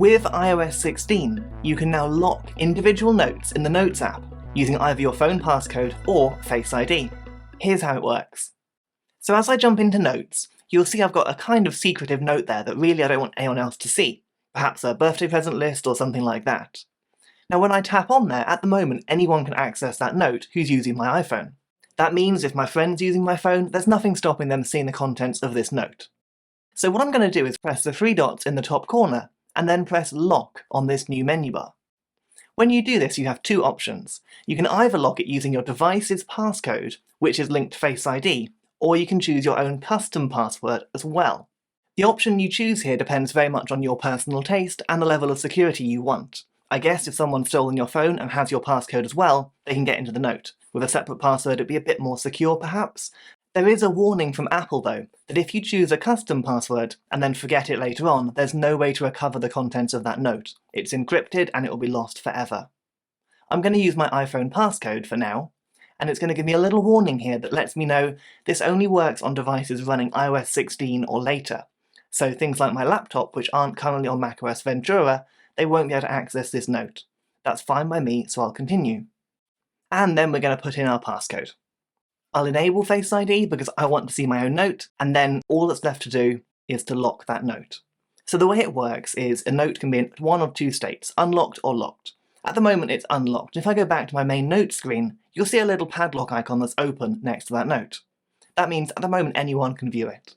With iOS 16, you can now lock individual notes in the Notes app using either your phone passcode or FaceID. Here's how it works. So as I jump into Notes, you'll see I've got a kind of secretive note there that really I don't want anyone else to see. Perhaps a birthday present list or something like that. Now when I tap on there, at the moment anyone can access that note who's using my iPhone. That means if my friend's using my phone, there's nothing stopping them seeing the contents of this note. So what I'm going to do is press the three dots in the top corner, and then press Lock on this new menu bar. When you do this, you have two options. You can either lock it using your device's passcode, which is linked to Face ID, or you can choose your own custom password as well. The option you choose here depends very much on your personal taste and the level of security you want. I guess if someone's stolen your phone and has your passcode as well, they can get into the note. With a separate password it'd be a bit more secure perhaps. There is a warning from Apple though, that if you choose a custom password and then forget it later on, there's no way to recover the contents of that note. It's encrypted and it will be lost forever. I'm going to use my iPhone passcode for now, and it's going to give me a little warning here that lets me know this only works on devices running iOS 16 or later. So things like my laptop, which aren't currently on macOS Ventura, they won't be able to access this note. That's fine by me, so I'll continue. And then we're going to put in our passcode. I'll enable Face ID because I want to see my own note, and then all that's left to do is to lock that note. So the way it works is a note can be in one of two states, unlocked or locked. At the moment it's unlocked. If I go back to my main note screen, you'll see a little padlock icon that's open next to that note. That means at the moment anyone can view it.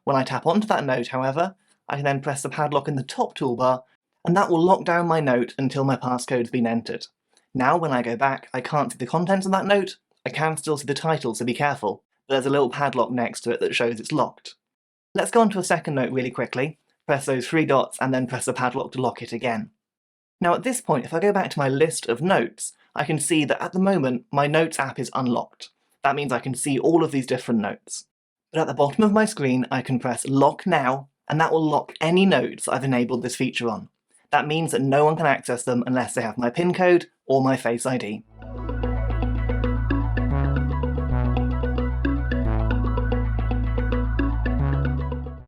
When I tap onto that note, however, I can then press the padlock in the top toolbar, and that will lock down my note until my passcode's been entered. Now when I go back, I can't see the contents of that note. I can still see the title, so be careful, but there's a little padlock next to it that shows it's locked. Let's go on to a second note really quickly, press those three dots and then press the padlock to lock it again. Now at this point, if I go back to my list of notes, I can see that at the moment my Notes app is unlocked. That means I can see all of these different notes. But at the bottom of my screen I can press Lock Now, and that will lock any notes I've enabled this feature on. That means that no one can access them unless they have my PIN code or my Face ID.